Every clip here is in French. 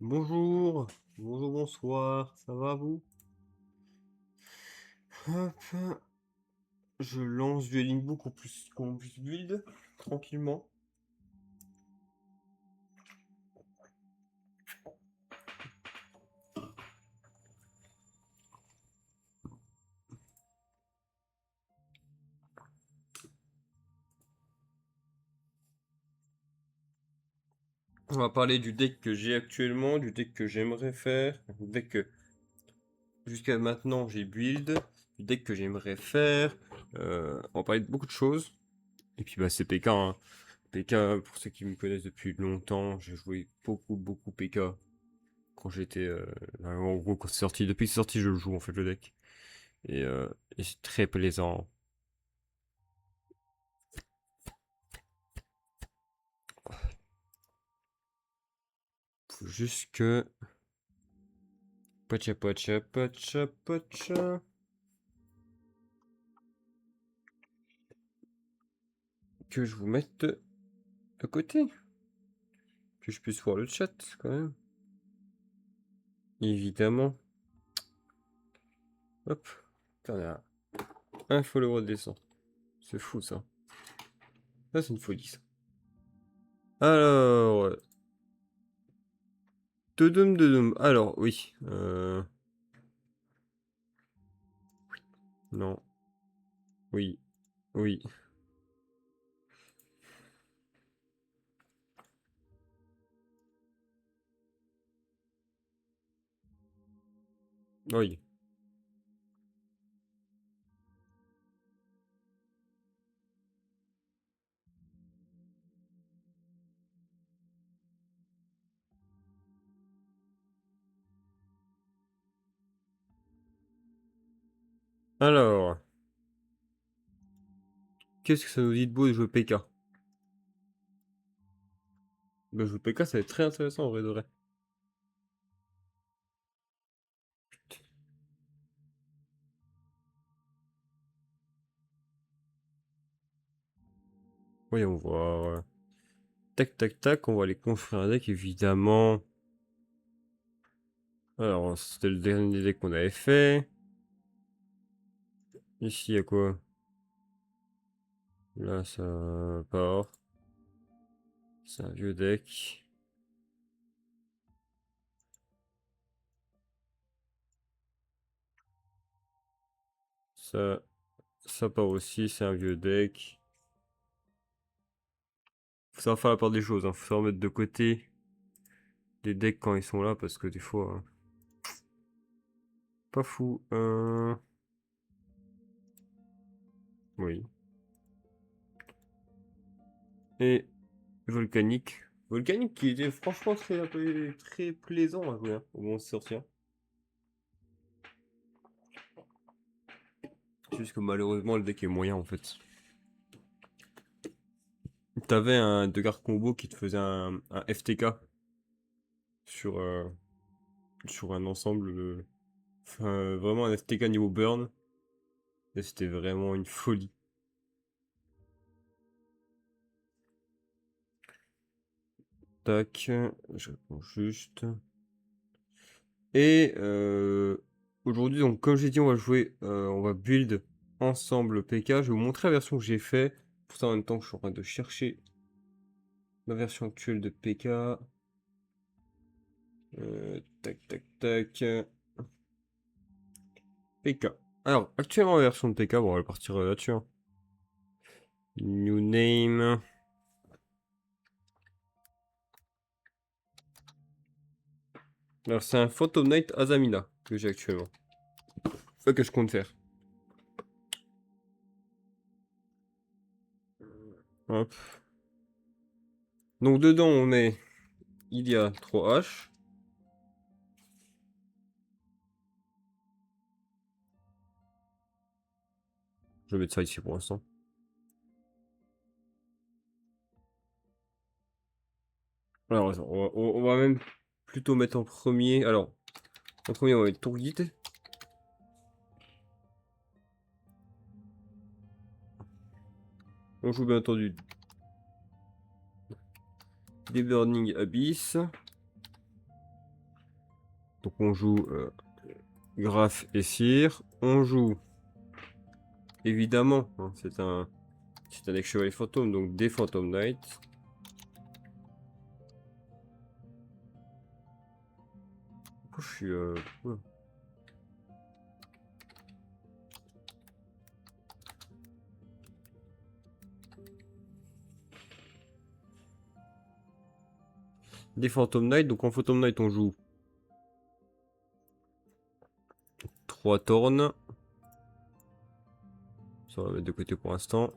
Bonjour, bonjour, bonsoir, ça va vous? Hop, je lance Dueling Book qu'on puisse build tranquillement. On va parler du deck que j'ai actuellement, du deck que j'aimerais faire, du deck que jusqu'à maintenant j'ai build, du deck que j'aimerais faire. On va parler de beaucoup de choses. Et puis bah c'est PK, hein. PK, pour ceux qui me connaissent depuis longtemps, j'ai joué beaucoup PK quand j'étais en gros quand c'est sorti. Depuis que c'est sorti, je le joue en fait le deck. Et, euh, et c'est très plaisant. Faut juste que... Pacha pacha pacha pacha. Que je vous mette de côté. Que je puisse voir le chat quand même. Évidemment. Hop. Putain, il y a un follower descend. C'est fou ça. Ça c'est une folie ça. Alors... Dedum. Alors oui. Non. Oui. Oui. Oui. Alors... Qu'est-ce que ça nous dit de beau de jouer PK? Bah, jouer PK ça va être très intéressant en vrai de vrai. Voyons voir. Tac, on va aller construire un deck évidemment. Alors, c'était le dernier deck qu'on avait fait. Ici, il y a quoi? Là, ça part. C'est un vieux deck. Ça, ça part aussi, c'est un vieux deck. Faut savoir faire la part des choses, hein. Faut savoir mettre de côté des decks quand ils sont là, parce que des fois... pas fou. Oui. Et Volcanique. Volcanique qui était franchement très plaisant à jouer, hein, au moment de sortir. C'est juste que malheureusement, le deck est moyen en fait. T'avais un deux cartes combo qui te faisait un FTK sur, sur un ensemble. Enfin, vraiment un FTK niveau burn. Et c'était vraiment une folie. Tac, je réponds juste. Et aujourd'hui, donc comme j'ai dit, on va jouer, on va build ensemble PK. Je vais vous montrer la version que j'ai fait. Pour ça, en même temps, je suis en train de chercher ma version actuelle de PK. Tac. PK. Alors, actuellement, la version de PK, bon, on va partir là-dessus, hein. New name. Alors, c'est un Phantom Knight Azamina que j'ai actuellement. C'est ça que je compte faire. Hop. Donc, dedans, il y a 3 H. Je vais mettre ça ici pour l'instant. Alors, attends, on va même plutôt mettre en premier. Alors, en premier, on va mettre Tourguide. On joue bien entendu des Burning Abyss. on joue Graf et Sire. On joue, évidemment, hein, c'est un deck Chevalier Fantôme, donc des Phantom Knight. Pourquoi je suis... ouais. Des Phantom Knight, donc en Phantom Knight on joue 3 Thorns. Ça on va mettre de côté pour l'instant.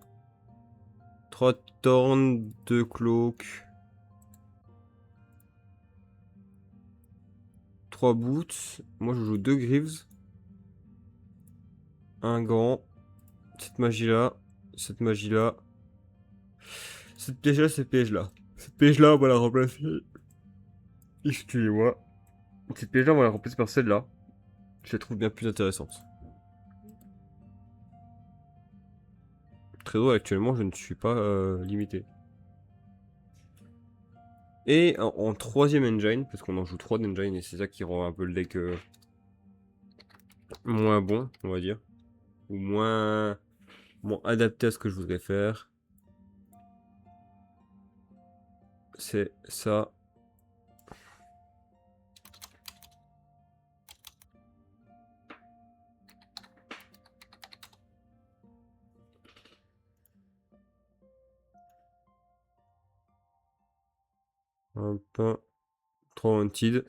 3 Thorns, 2 Cloaks, 3 Boots. Moi je joue 2 Greaves, un Gant, cette magie là, cette magie là, cette piège là, cette piège là. Cette piège là on va la remplacer. Excusez-moi. Cette piège là on va la remplacer par celle-là. Je la trouve bien plus intéressante. Très drôle, actuellement je ne suis pas limité. Et en troisième engine, parce qu'on en joue 3 d'engine et c'est ça qui rend un peu le deck moins bon, on va dire. Ou moins adapté à ce que je voudrais faire. C'est ça. Hop. 3 Wanted.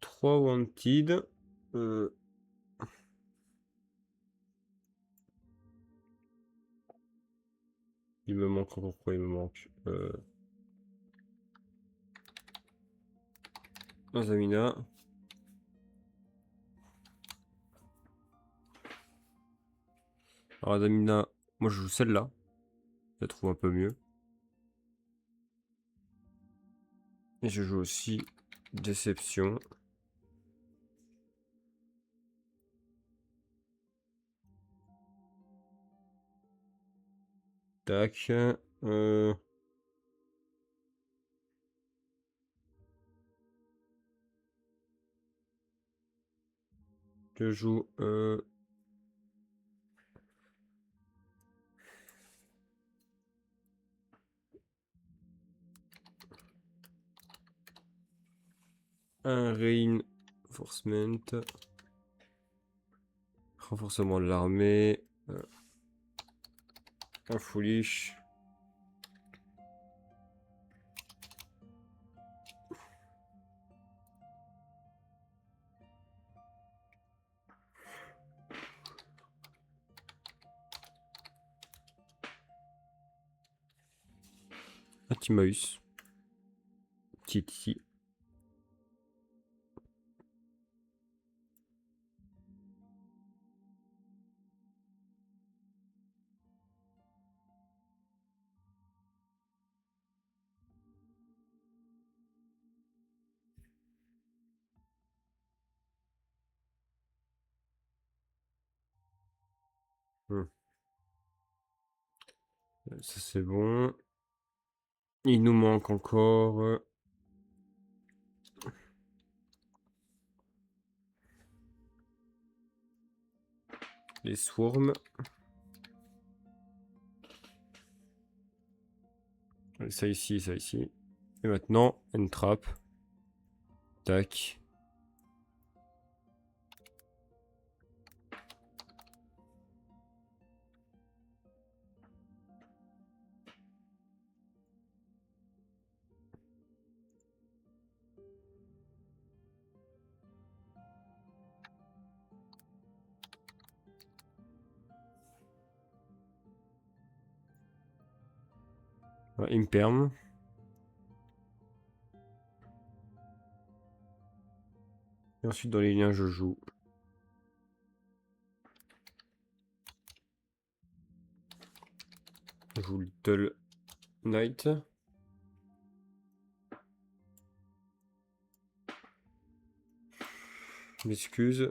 3 Wanted. Il me manque encore quoi? Il me manque un Zamina. Alors Zamina, moi je joue celle-là. Je la trouve un peu mieux. Et je joue aussi Déception. Tac. Je joue un Reinforcement. Renforcement de l'armée. Un Foolish. Un Timaeus. Titi. Ça c'est bon. Il nous manque encore les Swarms. Ça ici, ça ici. Et maintenant, Entrap. Tac. Imperm. Et ensuite, dans les liens, je joue Little Knight. M'excuse.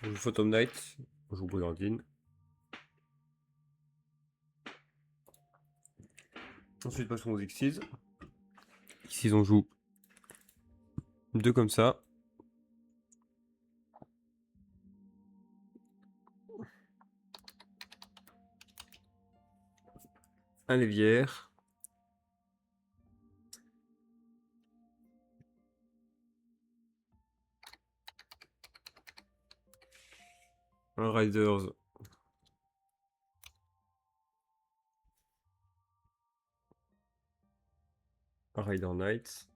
Je joue Phantom Knight, on joue Brigandine. Ensuite, passons aux Xyz. Xyz, on joue 2 comme ça. Un Léviaire. Un Riders. Un Rider Knight.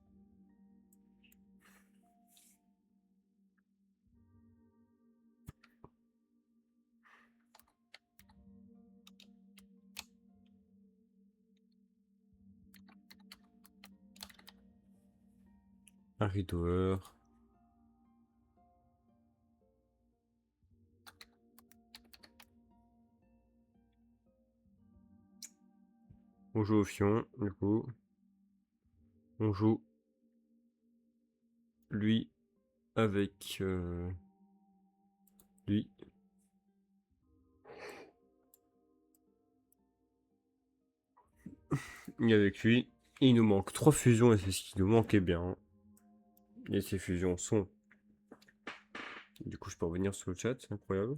Un Ridoer. On joue au Fion, du coup. On joue lui avec lui. Et avec lui. Et il nous manque 3 fusions et c'est ce qui nous manquait bien. Et ces fusions sont... Du coup, je peux revenir sur le chat, c'est incroyable.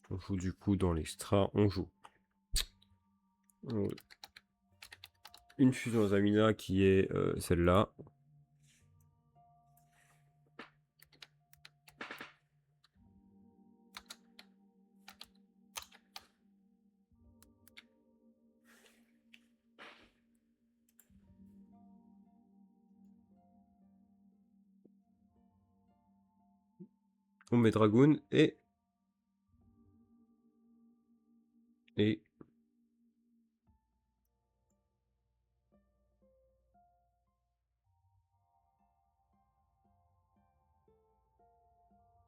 On joue du coup dans l'extra, on joue une fusion Zamina qui est celle-là. On met Dragoon et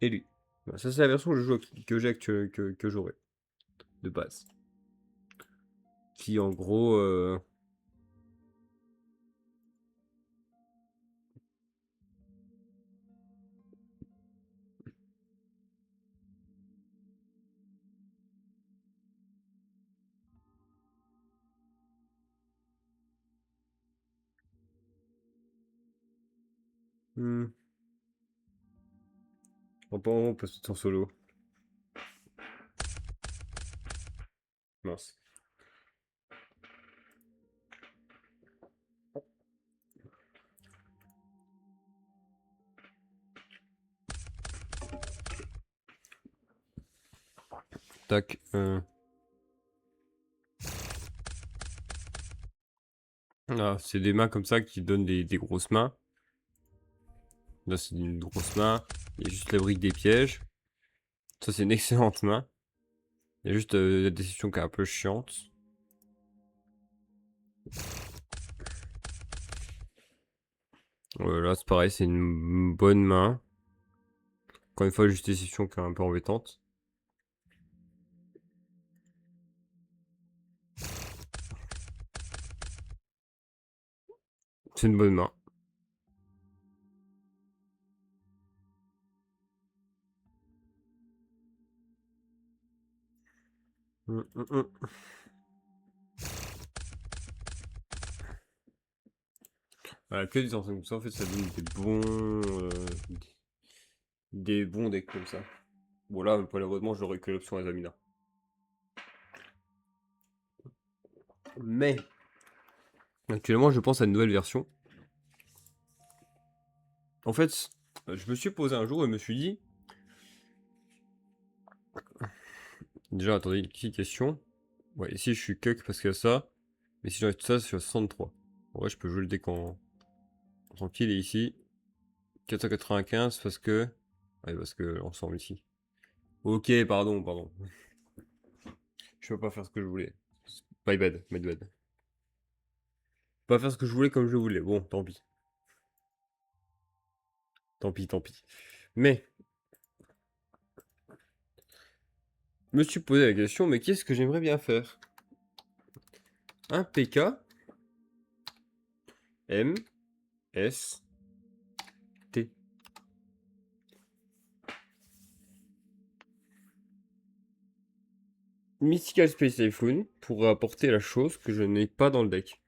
lui. Voilà, ça c'est la version que je joue que j'ai que j'aurai de base. Qui en gros on peut se mettre en solo. Mince. Tac. Ah, c'est des mains comme ça qui donnent des grosses mains. Là, c'est une grosse main. Il y a juste la brique des pièges. Ça, c'est une excellente main. Il y a juste la décision qui est un peu chiante. Là, c'est pareil, c'est une bonne main. Encore une fois, juste décision qui est un peu embêtante. C'est une bonne main. Voilà, que des enseignes comme ça, en fait, ça donne des bons decks comme ça. Bon, là, malheureusement, j'aurais que l'option Azamina. Mais, actuellement, je pense à une nouvelle version. En fait, je me suis posé un jour et me suis dit... Déjà, attendez, une petite question. Ouais, ici, je suis cuck parce qu'il y a ça. Mais si j'enlève tout ça, je suis à 63. En vrai, je peux jouer le deck en tranquille. Et ici, 495 parce que... Ouais, parce que ensemble ici. Ok, pardon. Je peux pas faire ce que je voulais. My bad, my bad. Pas faire ce que je voulais comme je voulais. Bon, tant pis. Tant pis, tant pis. Mais, je me suis posé la question, mais qu'est-ce que j'aimerais bien faire? Un PK M S T. Mystical Space Typhoon pourrait apporter la chose que je n'ai pas dans le deck.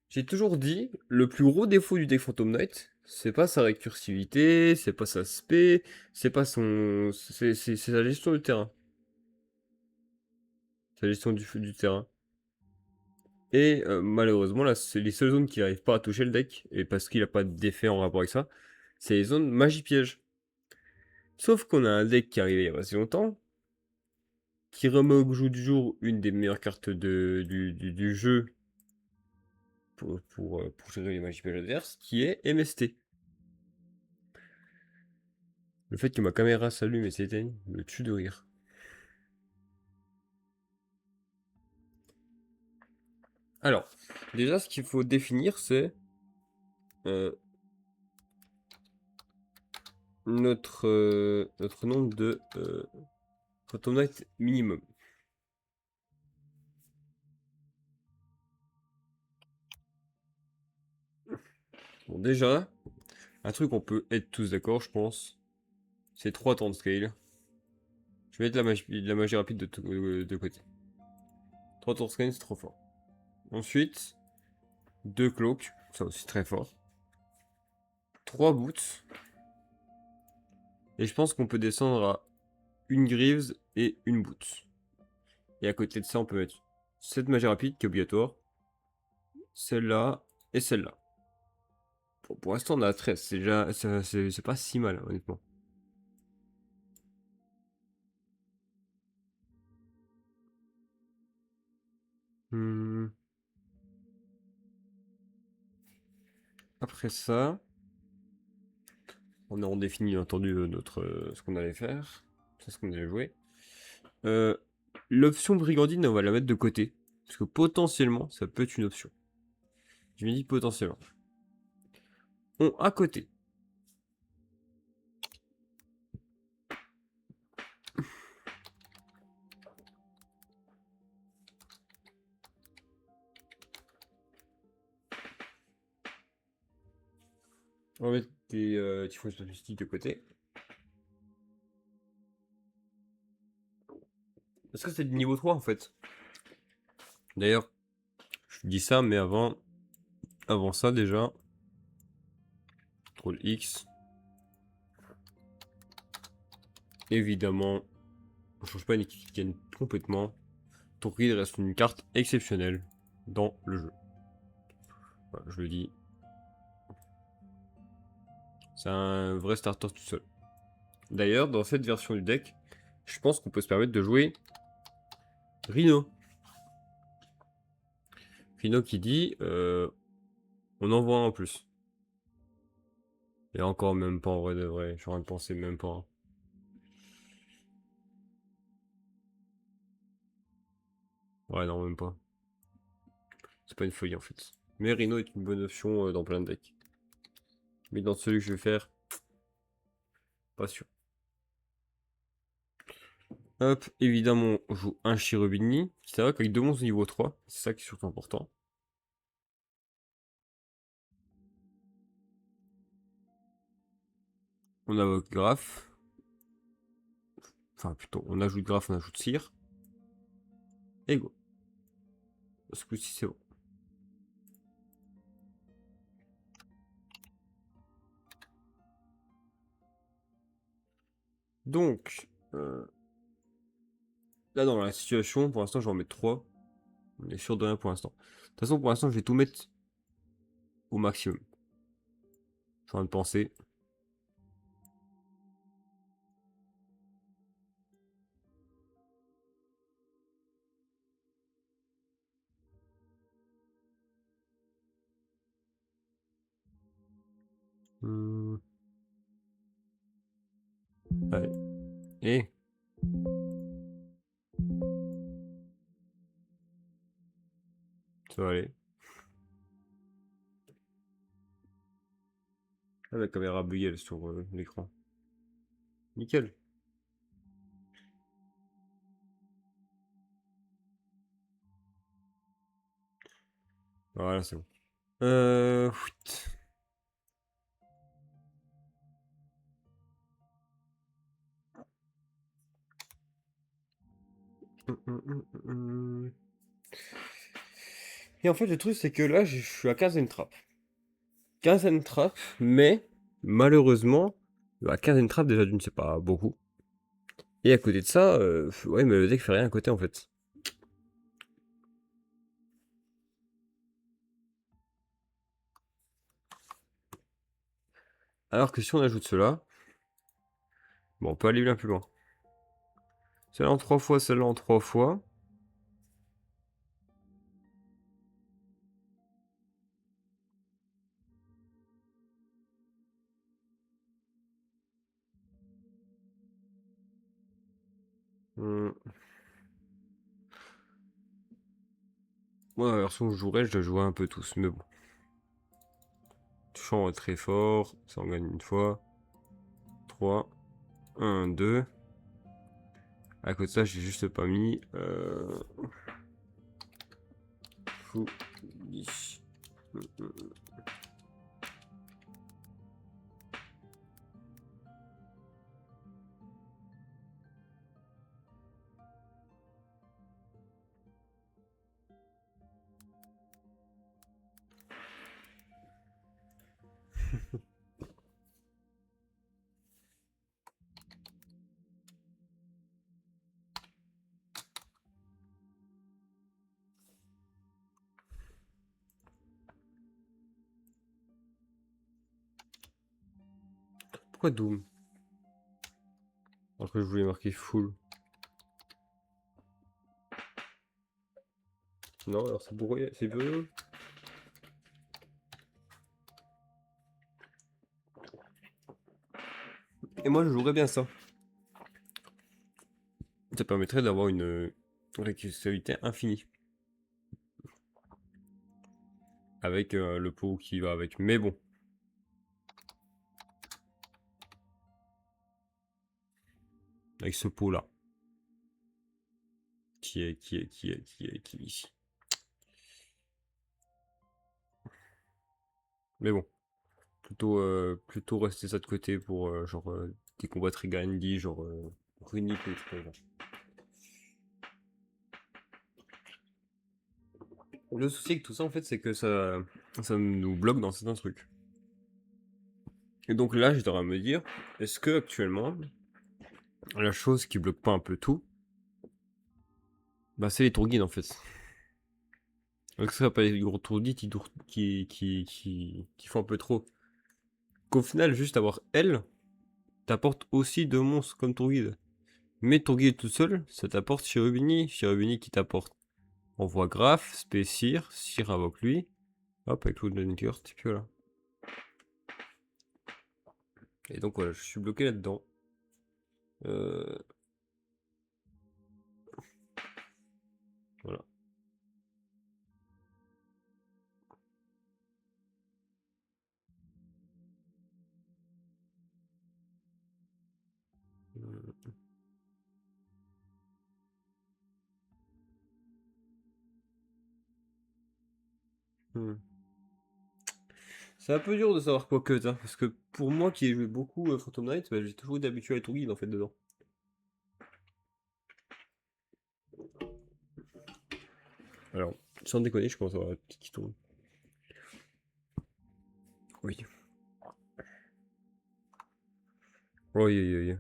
J'ai toujours dit, le plus gros défaut du deck Phantom Knight, c'est pas sa récursivité, c'est pas sa spé, c'est pas son... c'est sa gestion du terrain. Sa gestion du terrain. Et malheureusement, là, c'est les seules zones qui n'arrivent pas à toucher le deck, et parce qu'il n'a pas d'effet en rapport avec ça, c'est les zones magie piège. Sauf qu'on a un deck qui est arrivé il y a pas si longtemps, qui remet au jour du jour une des meilleures cartes du jeu pour gérer les magie pièges adverses, qui est MST. Le fait que ma caméra s'allume et s'éteigne me tue de rire. Alors, déjà, ce qu'il faut définir, c'est notre nombre de Phantom Knight minimum. Bon, déjà, un truc on peut être tous d'accord, je pense, c'est 3 temps de scale. Je vais mettre la magie rapide de côté. 3 tours de scale, c'est trop fort. Ensuite, 2 cloaks, ça aussi très fort. 3 boots. Et je pense qu'on peut descendre à une Greaves et une boot. Et à côté de ça, on peut mettre cette magie rapide qui est obligatoire. Celle-là et celle-là. Bon, pour l'instant, on a 13. C'est déjà, c'est pas si mal, honnêtement. Hmm. Après ça, on a redéfini, bien entendu, ce qu'on allait faire. C'est ce qu'on allait jouer. L'option brigandine, on va la mettre de côté. Parce que potentiellement, ça peut être une option. Je me dis potentiellement. À côté. On va mettre des typhons statistiques de côté. Parce que c'est du niveau 3 en fait. D'ailleurs, je dis ça, mais avant ça déjà, contrôle X. Évidemment, on change pas une équipe qui gagne complètement. Ton guide reste une carte exceptionnelle dans le jeu. Voilà, je le dis. C'est un vrai starter tout seul. D'ailleurs, dans cette version du deck, je pense qu'on peut se permettre de jouer Rhino. Rhino qui dit on envoie un en plus. Et encore même pas en vrai de vrai, je suis en train de penser même pas. Ouais, non, même pas. C'est pas une folie en fait. Mais Rhino est une bonne option dans plein de decks. Mais dans celui que je vais faire, pas sûr. Hop, évidemment, on joue un Cherubini, qui ça va avec 2 monstres niveau 3, c'est ça qui est surtout important. On invoque Graph. Enfin, plutôt, on ajoute Graph, on ajoute Cire. Et go. Ce coup-ci, c'est bon. Donc, là, dans la situation, pour l'instant, je vais en mettre 3. On est sûr de rien pour l'instant. De toute façon, pour l'instant, je vais tout mettre au maximum. Je suis en train de penser. Allez. Et ça va aller. Ah, la caméra buguée sur l'écran. Nickel. Voilà, c'est bon. Whit. Et en fait, le truc, c'est que là, je suis à 15e trappe. 15e trappe, mais malheureusement, à 15e trappe, déjà, d'une, c'est pas beaucoup. Et à côté de ça, ouais, mais le deck fait rien à côté en fait. Alors que si on ajoute cela, bon, on peut aller bien plus loin. Celle-là en 3 fois, celle-là en 3 fois. Hmm. Moi, la version que je jouerais, je dois jouer un peu tous, mais bon. Touchant très fort, ça en gagne une fois. 3, 1, 2. À côté de ça, j'ai juste pas mis. Fou. Pourquoi Doom? Alors que je voulais marquer full. Non, alors c'est bourré, c'est peu. Et moi, je jouerais bien ça. Ça permettrait d'avoir une récursionnalité infinie. Avec le pot qui va avec. Mais bon. Avec ce pot là. Qui est ici. Mais bon. Plutôt rester ça de côté pour genre des combats très grindy, genre Runic ou des trucs comme ça. Le souci avec tout ça en fait c'est que ça nous bloque dans certains trucs. Et donc là j'étais en train de me dire, est-ce que actuellement la chose qui bloque pas un peu tout, bah c'est les tour guides en fait. Donc ça va pas les gros tour guides qui font un peu trop. Qu'au final juste avoir elle t'apporte aussi deux monstres comme tour guide. Mais tour guide tout seul, ça t'apporte Cherubini qui t'apporte envoie Graph, Spécir, Sir invoque lui. Hop, avec l'autre Dunker, c'est que là. Et donc voilà, je suis bloqué là-dedans. Euh, voilà. Hmm. C'est un peu dur de savoir quoi que ça, parce que pour moi qui ai joué beaucoup Phantom Knight, bah, j'ai toujours été habitué à être guide en fait dedans. Alors, sans déconner, je commence à avoir la petite qui tourne. Oui. Oui, oui, oui.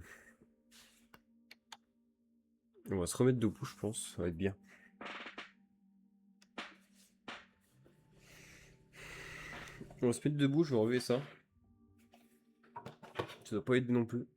On va se remettre debout, je pense, ça va être bien. On va se mettre debout, je vais enlever ça. Ça doit pas aider non plus.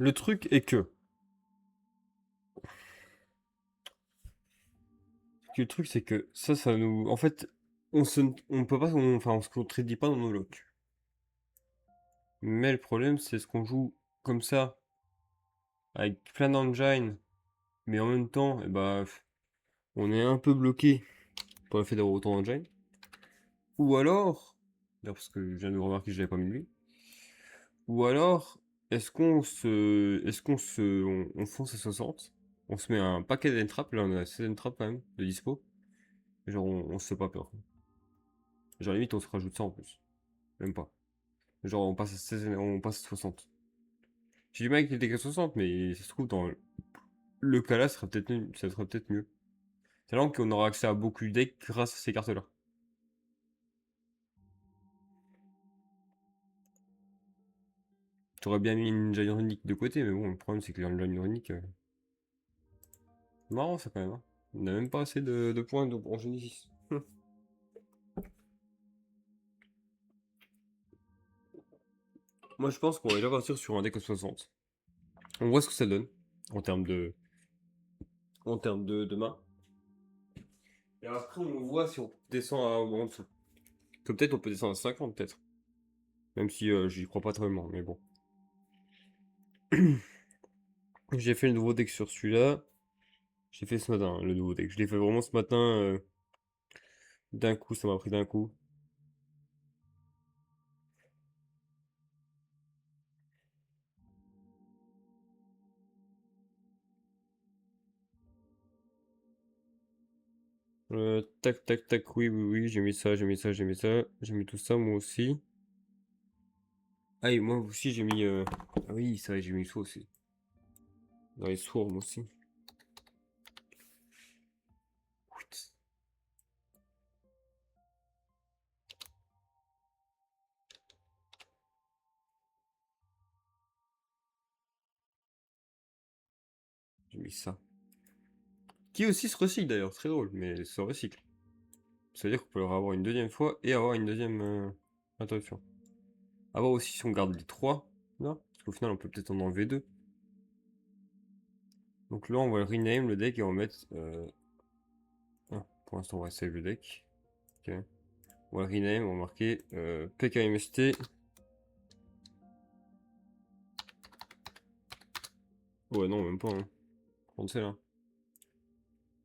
Le truc est que le truc c'est que ça nous, en fait, on peut pas, enfin, on se contredit pas dans nos locks. Mais le problème, c'est ce qu'on joue comme ça, avec plein d'engines, mais en même temps, on est un peu bloqué par le fait d'avoir autant d'engines. Ou alors, d'ailleurs, parce que je viens de remarquer que je l'avais pas mis lui, ou alors, on fonce à 60, on se met un paquet d'entraps, là on a 16 entraps quand même, de dispo, genre on se fait pas peur. Genre limite on se rajoute ça en plus, même pas. Genre on passe à 16, on passe à 60. J'ai du mal avec les dégâts 60, mais ça se trouve dans le cas là, ça serait peut-être mieux. C'est là qu'on aura accès à beaucoup de decks grâce à ces cartes-là. J'aurais bien mis une Ninja Ironique de côté, mais bon, le problème c'est que la Ninja Ironique... Marrant ça quand même, hein. On n'a même pas assez de points en Genesis. Moi je pense qu'on va déjà partir sur un deck à 60. On voit ce que ça donne en termes de main. Et après on voit si on descend en dessous. Que peut-être on peut descendre à 50 peut-être. Même si j'y crois pas tellement, mais bon. J'ai fait le nouveau deck sur celui-là. J'ai fait ce matin, le nouveau deck. Je l'ai fait vraiment ce matin. D'un coup, ça m'a pris d'un coup. Tac, tac, tac, oui, oui, oui, j'ai mis ça, j'ai mis ça, j'ai mis ça. J'ai mis tout ça, moi aussi. Ah, et moi aussi, j'ai mis... Ah oui, ça, j'ai mis ça aussi. Dans les sourds, moi aussi. Ouit. J'ai mis ça. Qui aussi se recycle d'ailleurs, très drôle, mais se recycle. Ça veut dire qu'on peut le avoir une deuxième fois et avoir une deuxième interruption. À voir aussi si on garde les trois, là, parce qu'au final on peut peut-être en enlever deux. Donc là on va le rename le deck et on va mettre... Ah, pour l'instant on va save le deck. Ok. On va le rename, on va marquer PKMST. Ouais non même pas, hein. Prendre celle-là.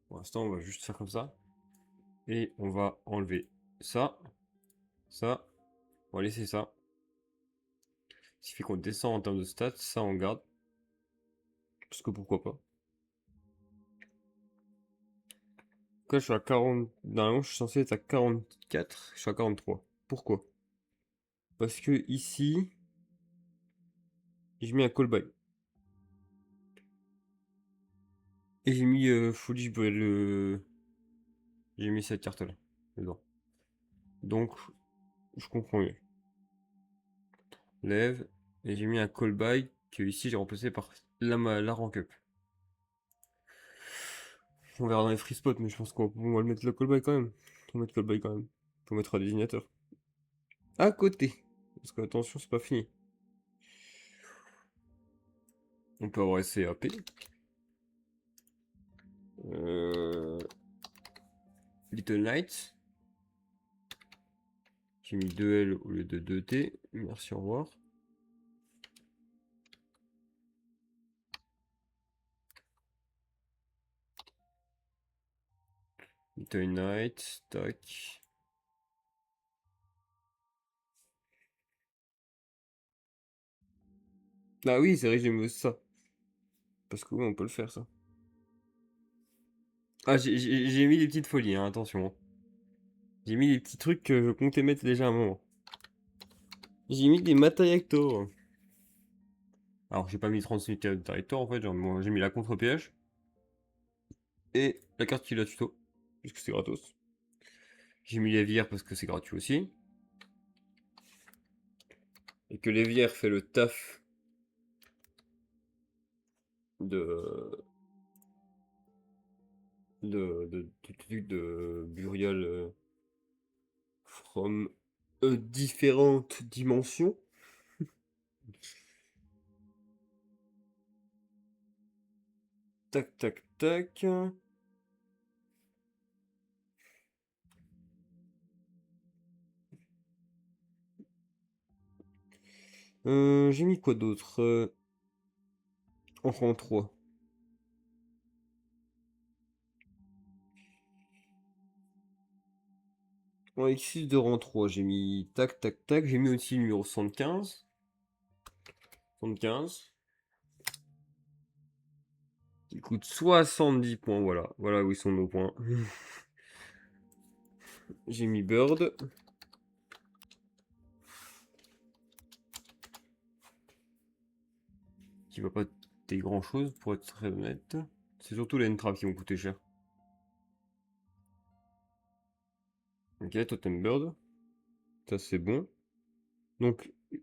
Pour l'instant on va juste faire comme ça. Et on va enlever ça, ça, on va laisser ça. Ce qui fait qu'on descend en termes de stats, ça on garde. Parce que pourquoi pas. Là, je suis à 40. Normalement, je suis censé être à 44. Je suis à 43. Pourquoi? Parce que ici, j'ai mis un callback. Et j'ai mis Foolish Bell. J'ai mis cette carte-là. Dedans. Donc, je comprends mieux. Lève. Et j'ai mis un callback que ici j'ai remplacé par la rank up. On verra dans les free spots, mais je pense qu'on va le mettre le callback quand même. On va mettre callback quand même. Faut mettre un désignateur. À côté. Parce que attention, c'est pas fini. On peut avoir SCAP. Little Knight. J'ai mis 2L au lieu de 2T. Merci, au revoir. Little Knight. Tac. Ah oui, c'est vrai, j'ai mis ça. Parce que oui, on peut le faire, ça. Ah, j'ai mis des petites folies, hein, attention. J'ai mis des petits trucs que je comptais mettre déjà à un moment. J'ai mis des Matayacto. Alors, j'ai pas mis 36 Director en fait, j'ai mis la contre-PH. Et la carte qui la tuto. Puisque c'est gratos. J'ai mis l'évière parce que c'est gratuit aussi. Et que l'évière fait le taf de. de Burial from différentes dimensions. Tac, tac, tac. J'ai mis quoi d'autre? En rang 3. En X6 de rang 3, j'ai mis tac, tac, tac. J'ai mis aussi le numéro 75. 75. Qui coûte 70 points, voilà. Voilà où ils sont nos points. J'ai mis Bird. Qui va pas coûter grand chose pour être très honnête. C'est surtout les entraves qui vont coûter cher. Ok, Totem Bird. Ça c'est bon. Donc, il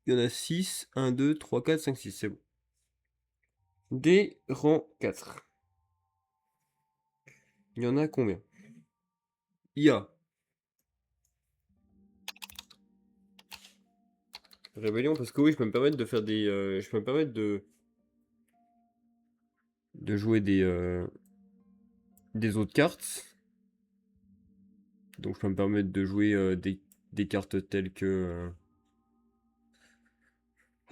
y en a 6. 1, 2, 3, 4, 5, 6. C'est bon. Des rangs 4. Il y en a combien? Il y a Rébellion, parce que oui, je peux me permettre de faire des. Je peux me permettre de jouer des autres cartes. Donc je peux me permettre de jouer des cartes telles que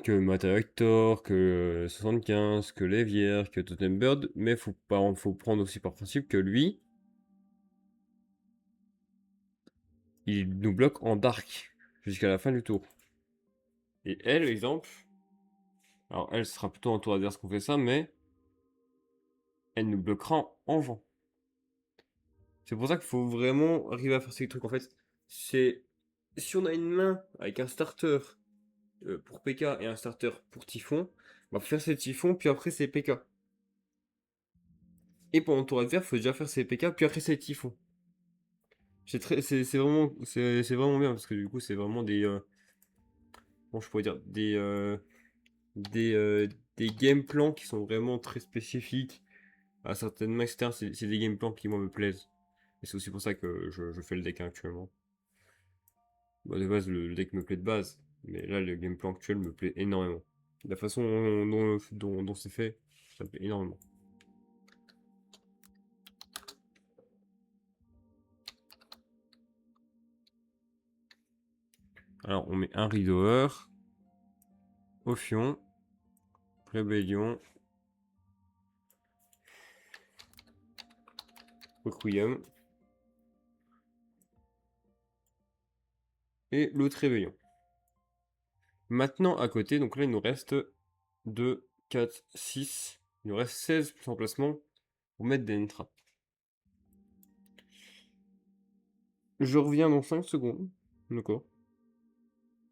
Matter Hector, que 75, que Lévière, que Totem Bird, mais faut prendre aussi par principe que lui, il nous bloque en dark jusqu'à la fin du tour. Et elle, exemple, alors elle sera plutôt en tour adverse qu'on fait ça, mais elle nous bloquera en vent. C'est pour ça qu'il faut vraiment arriver à faire ces trucs. En fait, c'est si on a une main avec un starter pour PK et un starter pour Typhon, on va faire ses Typhons, puis après c'est PK. Et pendant le tour adverse, il faut déjà faire ses PK, puis après ses Typhons. C'est vraiment bien, parce que du coup, c'est vraiment des... bon, je pourrais dire, des, euh, des game plans qui sont vraiment très spécifiques à certaines mains, etc. C'est des game plans qui, moi, me plaisent. Et c'est aussi pour ça que je fais le deck actuellement. Bah, de base, le deck me plaît de base, mais là, le game plan actuel me plaît énormément. La façon dont c'est fait, ça me plaît énormément. Alors, on met un Ridoer, Ophion, Rébellion, Requiem et l'autre Rébellion. Maintenant, à côté, donc là, il nous reste 2, 4, 6. Il nous reste 16 emplacements pour mettre des entraps. Je reviens dans 5 secondes. D'accord.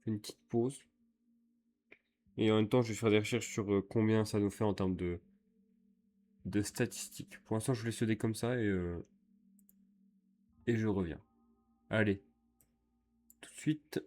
Fais une petite pause. Et en même temps, je vais faire des recherches sur combien ça nous fait en termes de statistiques. Pour l'instant, je laisse le dé comme ça et je reviens. Allez, tout de suite.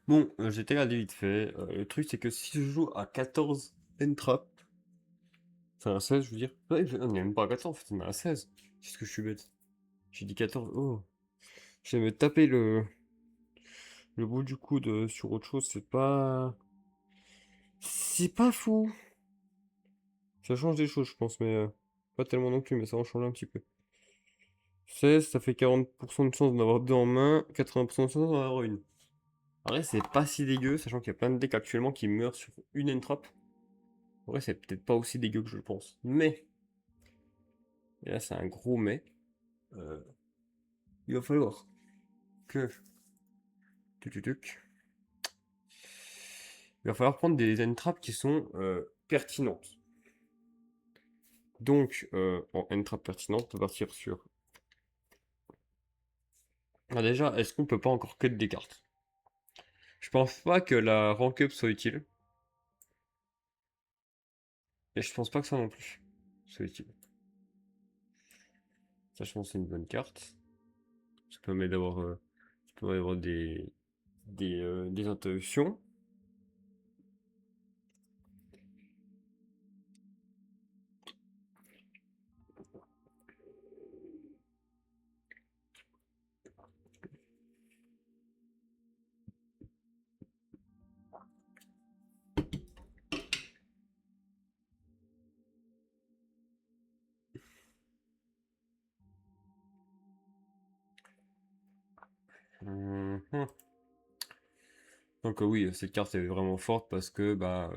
Bon, j'ai regardé vite fait. Le truc, c'est que si je joue à 14 entrap, enfin à 16, je veux dire. Ouais, on n'est même pas à 14, en fait, on est à 16. Qu'est-ce que je suis bête? J'ai dit 14. Oh, je vais me taper le bout du coude sur autre chose, c'est pas. C'est pas fou. Ça change des choses, je pense, mais pas tellement non plus, mais ça en change un petit peu. 16, ça fait 40% de chance d'en avoir deux en main, 80% de chance d'en avoir une. En vrai, c'est pas si dégueu, sachant qu'il y a plein de decks actuellement qui meurent sur une entrap. En vrai, c'est peut-être pas aussi dégueu que je le pense. Mais, et là c'est un gros mais, euh, il va falloir que... tuc, tuc, tuc. Il va falloir prendre des entraps qui sont pertinentes. Donc, en entrap pertinente, on peut partir sur... Ah, déjà, est-ce qu'on peut pas encore cut des cartes? Je pense pas que la rank up soit utile. Et je pense pas que ça non plus soit utile. Ça, je pense que c'est une bonne carte. Ça permet d'avoir des interruptions. Mhm. Donc oui, cette carte est vraiment forte parce que bah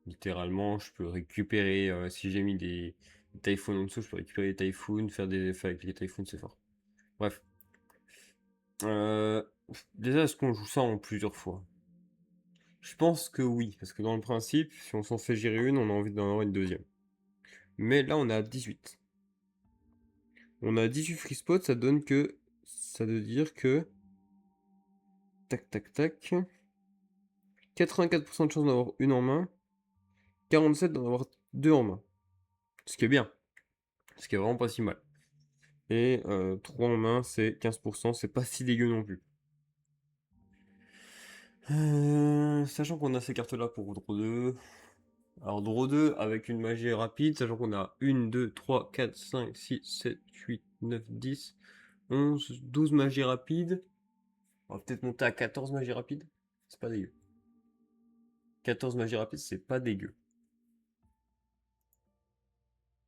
littéralement je peux récupérer si j'ai mis des Typhoon en dessous, je peux récupérer les Typhoon, faire des effets avec les Typhoon, c'est fort. Bref. Euh, Déjà, est-ce qu'on joue ça en plusieurs fois? Je pense que oui, parce que dans le principe, si on s'en fait gérer une, on a envie d'en avoir une deuxième. Mais là, on est à 18. On a 18 free spots, ça donne que... Ça veut dire que... Tac, tac, tac. 84% de chance d'avoir une en main. 47 d'en avoir deux en main. Ce qui est bien. Ce qui est vraiment pas si mal. Et 3 en main, c'est 15%. C'est pas si dégueu non plus. Sachant qu'on a ces cartes-là pour draw 2. Alors draw 2 avec une magie rapide, sachant qu'on a 1, 2, 3, 4, 5, 6, 7, 8, 9, 10, 11, 12 magies rapides. On va peut-être monter à 14 magies rapides. C'est pas dégueu. 14 magies rapides, c'est pas dégueu.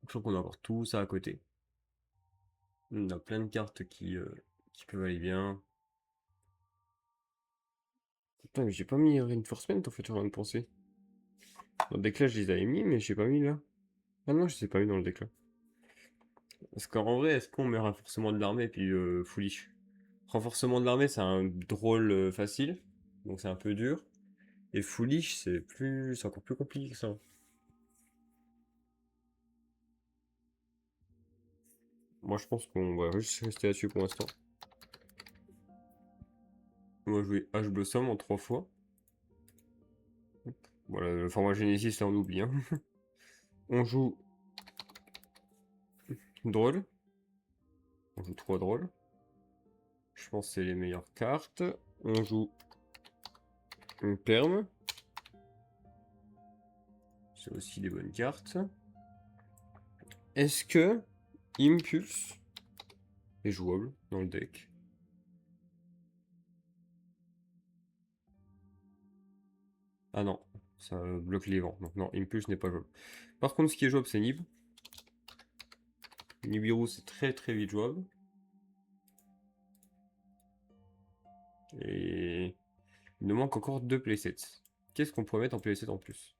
Je crois qu'on a encore tout ça à côté. On a plein de cartes qui peuvent aller bien. Putain, mais j'ai pas mis Reinforcement en fait, je viens de penser. Dans le deck là, je les avais mis, mais j'ai pas mis là. Ah non, je les ai pas mis dans le deck là. Parce qu'en vrai, est-ce qu'on met renforcement de l'armée et puis foolish? Renforcement de l'armée, c'est un drôle facile, donc c'est un peu dur. Et foolish, c'est encore plus compliqué que ça. Moi, je pense qu'on va juste rester là-dessus pour l'instant. On va jouer H Blossom en 3 fois. Voilà, le format Genesis, là on oublie. Hein. On joue drôle. On joue 3 drôles. Je pense que c'est les meilleures cartes. On joue une perme. C'est aussi des bonnes cartes. Est-ce que Impulse est jouable dans le deck? Ah non, ça bloque les vents. Donc non, Impulse n'est pas jouable. Par contre, ce qui est jouable, c'est Nib. Nibiru, c'est très très vite jouable. Et il nous manque encore 2 playsets. Qu'est-ce qu'on pourrait mettre en playset en plus?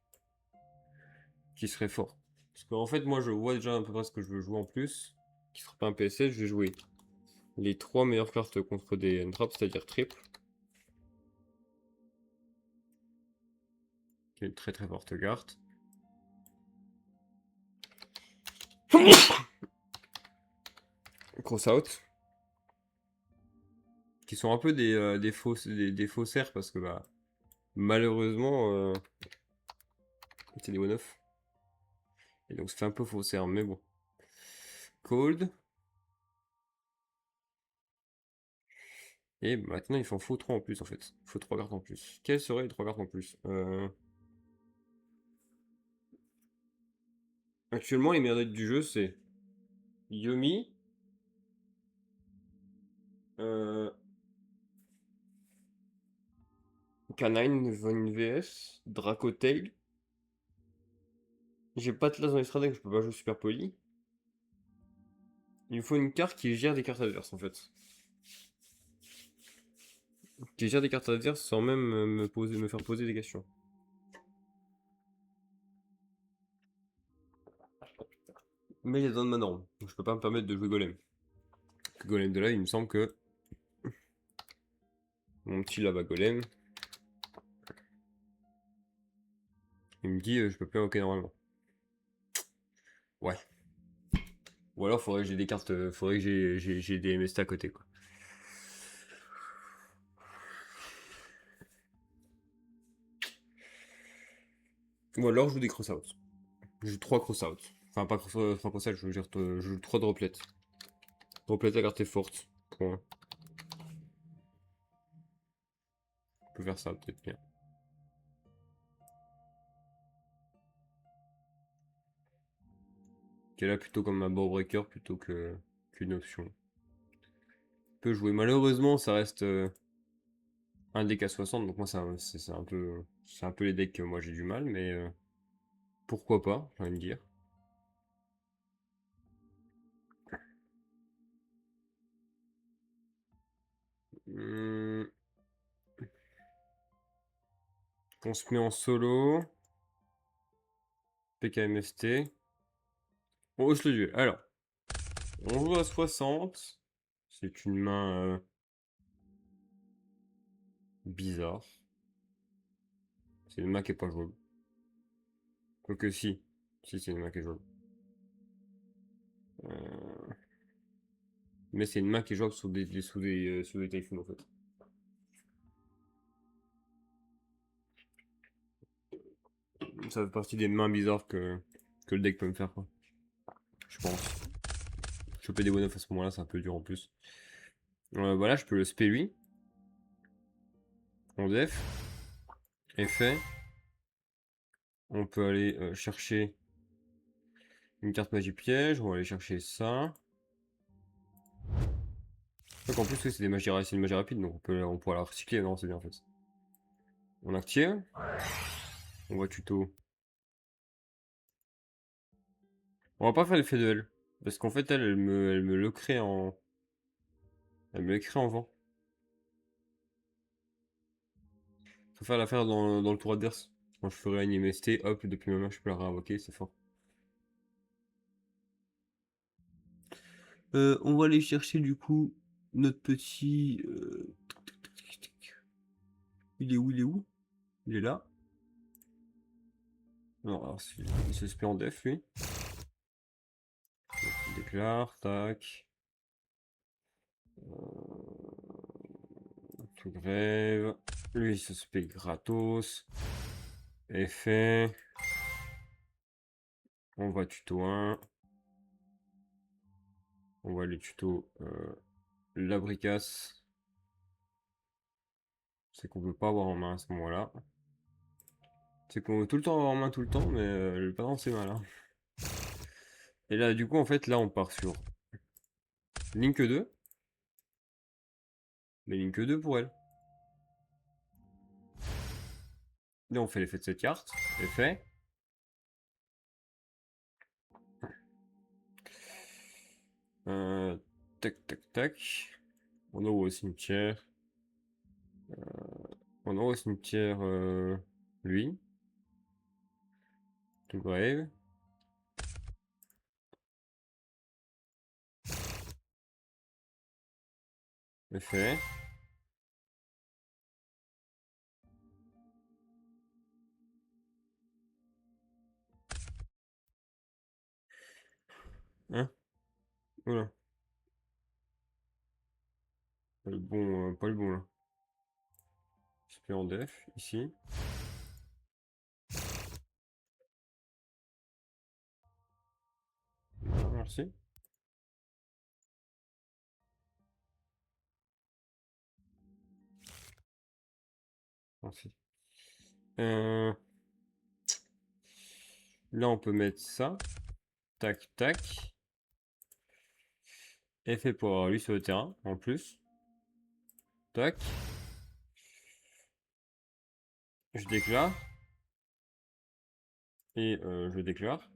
Qui serait fort? Parce qu'en fait, moi, je vois déjà à peu près ce que je veux jouer en plus. Qui sera pas un playset, je vais jouer les 3 meilleures cartes contre des entraps, c'est-à-dire triple. Qui est une très très forte carte. Cross out. Qui sont un peu des faussaires parce que bah malheureusement c'est des one-off. Et donc ça fait un peu faussaire, mais bon. Cold. Et maintenant, il faut 3 en plus, en fait. Il faut 3 cartes en plus. Quelles seraient les 3 cartes en plus? Actuellement, les meilleurs decks du jeu, c'est Yomi, euh, Canine Von VS, Dracotail. J'ai pas de classe dans l'extra deck, je peux pas jouer super poli. Il me faut une carte qui gère des cartes adverses, en fait. Qui gère des cartes adverses sans même me faire poser des questions. Mais il est dans ma norme, donc je peux pas me permettre de jouer Golem. Golem de là, il me semble que mon petit lava Golem, il me dit je peux plus invoquer normalement. Ouais. Ou alors faudrait que j'ai des cartes, faudrait que j'ai des MST à côté quoi. Ou alors je joue des cross-outs. Je joue 3 cross-outs. Enfin pas cross-outs, je veux dire, je joue 3 droplets. Droplet, la carte est forte. Point. On peut faire ça peut-être bien. Qui est là plutôt comme un board breaker plutôt qu'une option. Peut jouer. Malheureusement, ça reste un deck à 60, donc moi c'est un peu les decks que moi j'ai du mal, mais pourquoi pas, j'ai envie de dire. Hmm, on se met en solo. PKMST. On hausse le duel. Alors, on joue à 60. C'est une main bizarre. C'est une main qui est pas jouable. Quoique si. Si, c'est une main qui est jouable. Euh, Mais c'est une main qui est jouable sous des typhoons en fait. Ça fait partie des mains bizarres que le deck peut me faire quoi. Je pense. Choper des one-off à ce moment-là, c'est un peu dur en plus. Voilà, je peux le spé lui. En def. Effet. On peut aller chercher une carte magie piège. On va aller chercher ça. Donc en plus, oui, c'est une magie rapide, donc on pourra la recycler. Non, c'est bien en fait. On active. On va tuto. On va pas faire l'effet de elle. Parce qu'en fait, elle me le crée en. Elle me le crée en vent. Faut faire l'affaire dans le tour adverse. Quand je ferai un MST, hop, depuis ma main, je peux la réinvoquer, c'est fort. On va aller chercher du coup notre petit. Il est où? Il est où? Il est là. Non, alors il se spé en def lui. Donc, il déclare, tac. Tout grève. Lui il se spé gratos. Effet. On va tuto 1. On va aller tuto la bricasse. C'est qu'on peut pas avoir en main à ce moment-là. C'est qu'on veut tout le temps avoir en main tout le temps, mais le patron c'est mal. Hein. Et là, du coup, en fait, là, on part sur Link 2. Mais Link 2 pour elle. Là, on fait l'effet de cette carte. Effet. Tac, tac, tac. On envoie au cimetière. On envoie au cimetière lui. Tout grave. Effet. Hein? Voilà. Pas le bon, pas le bon là. Spé en def, ici. Voilà, merci. Ensuite. Là, on peut mettre ça. Tac, tac. Effet pour avoir lui sur le terrain, en plus. Tac. Je déclare. Et je déclare.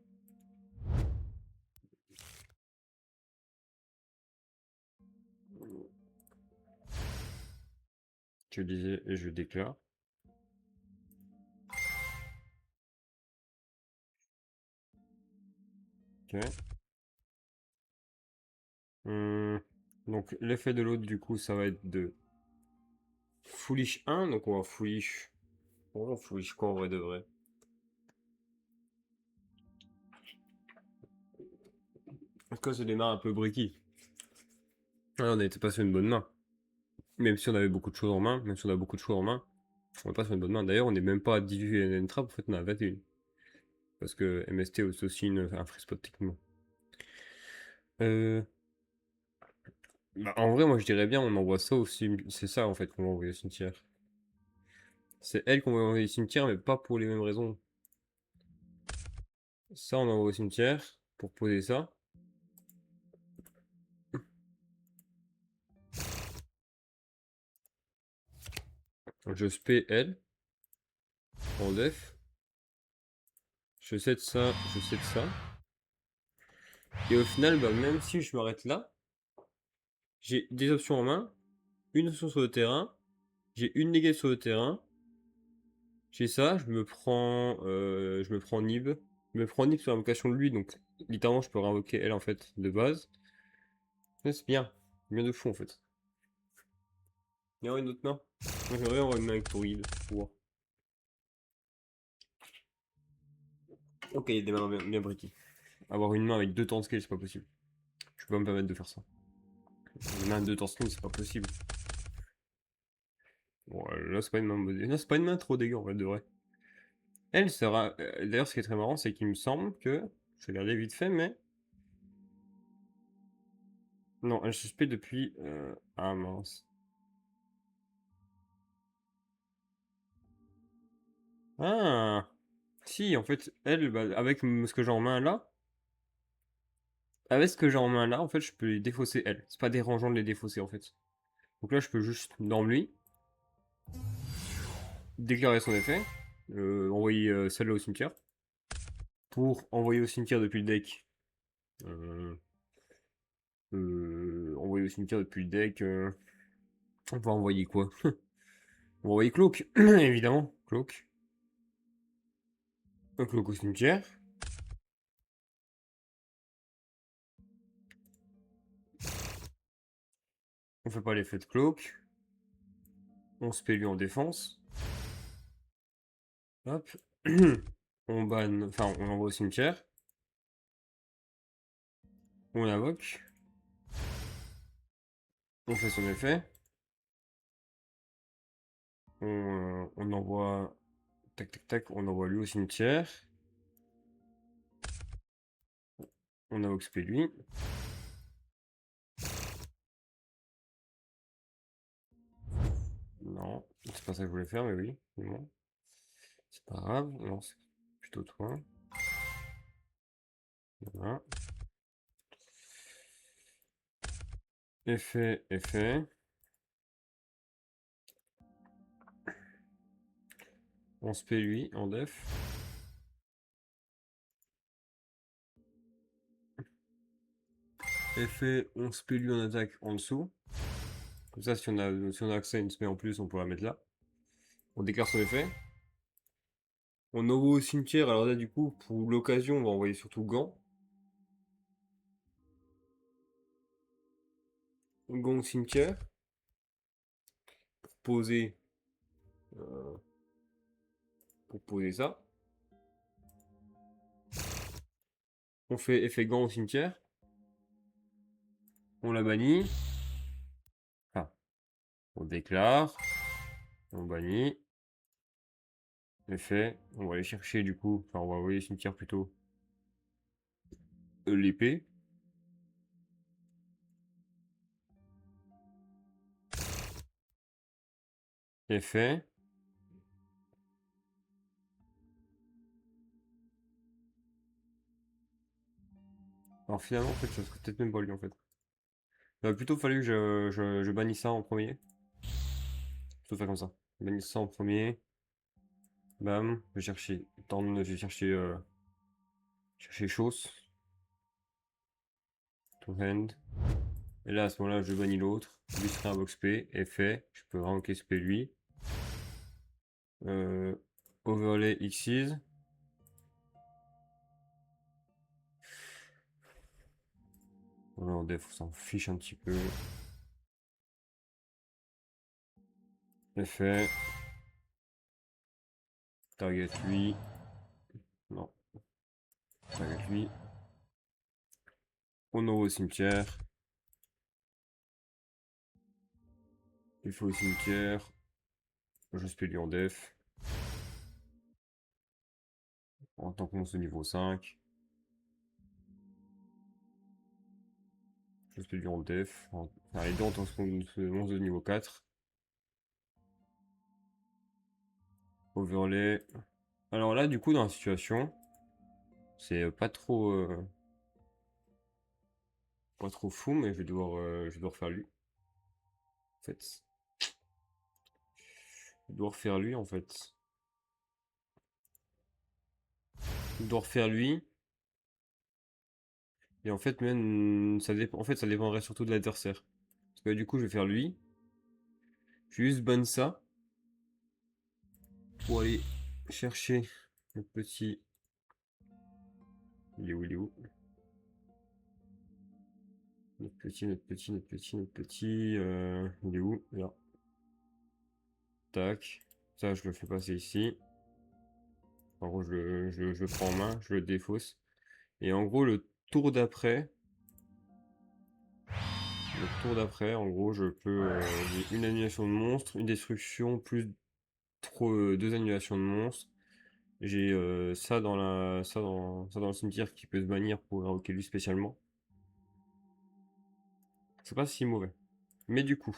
Je disais, et je déclare. Ok. Donc l'effet de l'autre, du coup, ça va être de Foolish 1. Donc on va Foolish. On va Foolish quoi en vrai de vrai? Parce que ça démarre un peu bricky. Ah, on n'était pas sur une bonne main. Même si on avait beaucoup de choses en main, même si on a beaucoup de choix en main, on n'est pas sur une bonne main. D'ailleurs, on n'est même pas à 18 entraves, en fait, on a 21. Parce que MST est aussi un free spot techniquement. Bah, en vrai, moi je dirais bien, on envoie ça au cimetière. C'est ça en fait qu'on va envoyer au cimetière. C'est elle qu'on va envoyer au cimetière, mais pas pour les mêmes raisons. Ça, on envoie au cimetière pour poser ça. Je spé elle en def. Je set ça, je set ça. Et au final, bah, même si je m'arrête là, j'ai des options en main, une option sur le terrain, j'ai une négative sur le terrain. J'ai ça, je me prends Nib. Je me prends Nib sur l'invocation de lui, donc littéralement je peux réinvoquer elle en fait de base. Mais c'est bien, bien de fou en fait. Il y a une autre main. Moi j'aimerais avoir une main avec Toril. Ok, il y a des mains bien briquées. Avoir une main avec deux temps scale, c'est pas possible. Je peux pas me permettre de faire ça. Une main avec deux temps scale, c'est pas possible. Bon, là c'est pas une main modée. Là c'est pas une main trop dégueu en fait de vrai. Elle sera. D'ailleurs, ce qui est très marrant, c'est qu'il me semble que. Je vais regarder vite fait, mais. Non, elle suspecte depuis. Ah mince. Ah! Si, en fait, elle, bah, avec ce que j'ai en main là, avec ce que j'ai en main là, en fait, je peux les défausser elle. C'est pas dérangeant de les défausser en fait. Donc là, je peux juste, dans lui, déclarer son effet, envoyer celle-là au cimetière. Pour envoyer au cimetière depuis le deck, euh, envoyer au cimetière depuis le deck, on va envoyer quoi? On va envoyer Cloak, évidemment, Cloak. Un Cloak au cimetière. On fait pas l'effet de Cloak. On se paie lui en défense. Hop. On banne, enfin, on envoie au cimetière. On invoque. On fait son effet. On envoie. Tac tac tac, on envoie lui au cimetière. On a XP lui. Non, c'est pas ça que je voulais faire, mais oui. Bon. C'est pas grave. Non, c'est plutôt toi. Voilà. Effet, effet. On se paie lui en def. Effet, on se paie lui en attaque en dessous. Comme ça, si on a accès à une spé en plus, on pourra la mettre là. On déclare son effet. On envoie au cimetière. Alors là, du coup, pour l'occasion, on va envoyer surtout Gant. Gant au cimetière. Pour poser. euh, pour poser ça. On fait effet Gant au cimetière. On la bannit. Enfin, on déclare. On bannit. Effet. On va aller chercher du coup. Enfin, on va envoyer au cimetière plutôt. L'épée. Effet. Alors finalement, en fait, ça serait peut-être même pas lui, en fait. Il aurait plutôt fallu que je bannisse ça en premier. Plutôt faire comme ça. Bannisse ça en premier. Bam. Je vais chercher. Je vais chercher chose. To hand. Et là, à ce moment-là, je bannis l'autre. Lui serait un box P. Effet. Je peux ranker SP lui. Overlay Xyz. Voilà, en def, on s'en fiche un petit peu. Effet. Target lui. Non. Target lui. On envoie au cimetière. Il faut au cimetière. Je spé lui en def. En tant que monstre de niveau 5. Je spé lui en def. Enfin, les deux en tant que monstre de niveau 4. Overlay. Alors là, du coup, dans la situation, c'est pas trop fou, mais je vais devoir faire lui. En fait, je dois refaire lui en fait. Je dois refaire lui. Et en fait, même, ça dépend. En fait, ça dépendrait surtout de l'adversaire. Parce que du coup, je vais faire lui. Je vais juste ban ça. Pour aller chercher le petit. Il est où, il est où? Notre petit, notre petit, notre petit, notre petit. Il est où? Là. Tac. Ça, je le fais passer ici. En gros, je le prends en main, je le défausse. Et en gros, en gros, je peux. J'ai une annulation de monstre, une destruction, plus deux annulations de monstres. J'ai ça dans le cimetière qui peut se bannir pour invoquer lui spécialement. C'est pas si mauvais. Mais du coup,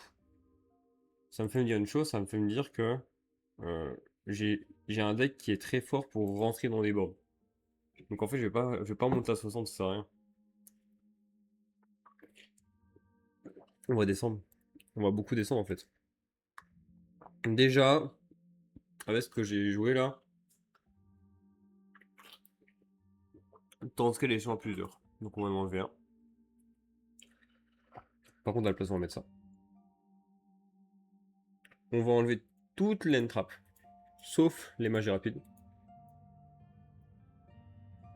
ça me fait me dire une chose, ça me fait me dire que euh, j'ai un deck qui est très fort pour rentrer dans les boards. Donc en fait, je vais pas monter à 60, ça sert à rien. On va descendre. On va beaucoup descendre en fait. Déjà, avec ce que j'ai joué là, temps de scale est à plusieurs. Donc on va en enlever un. Par contre, à la place, on va mettre ça. On va enlever toutes les trappes, sauf les magies rapides.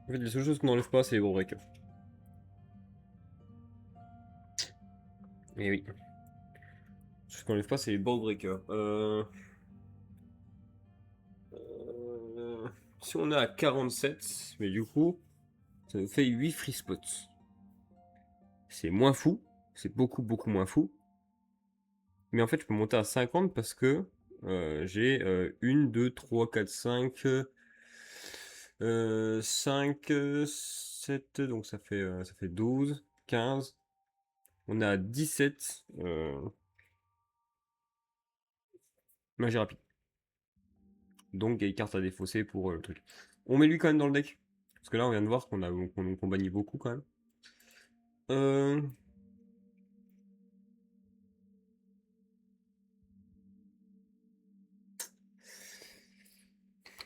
En fait, les seules choses qu'on n'enlève pas, c'est les breakers. Et oui. Ce qu'on n'enlève pas, c'est les board breakers. Si on est à 47, mais du coup, ça nous fait 8 free spots. C'est moins fou. C'est beaucoup, beaucoup moins fou. Mais en fait, je peux monter à 50 parce que j'ai 1, 2, 3, 4, 5, 5, 7, donc ça fait 12, 15. On a 17 magie rapide. Donc, il y a des cartes à défausser pour le truc. On met lui quand même dans le deck. Parce que là, on vient de voir qu'on bannit beaucoup quand même.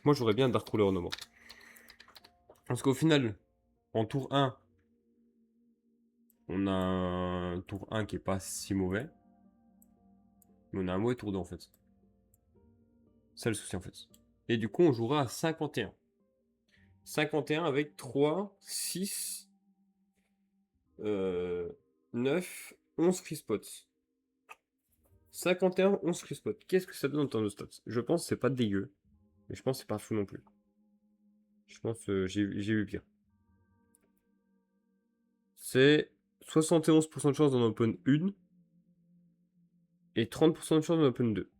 Moi, j'aurais bien Dark Ruler Nomor. Parce qu'au final, en tour 1, on a un tour 1 qui est pas si mauvais. Mais on a un mauvais tour 2 en fait. C'est le souci en fait. Et du coup, on jouera à 51. 51 avec 3, 6, 9, 11 free spots. 51, 11 free spots. Qu'est-ce que ça donne en termes de stats? Je pense que c'est pas dégueu. Mais je pense que c'est pas fou non plus. Je pense que j'ai vu pire. C'est 71% de chance d'en open 1 et 30% de chance d'en open 2.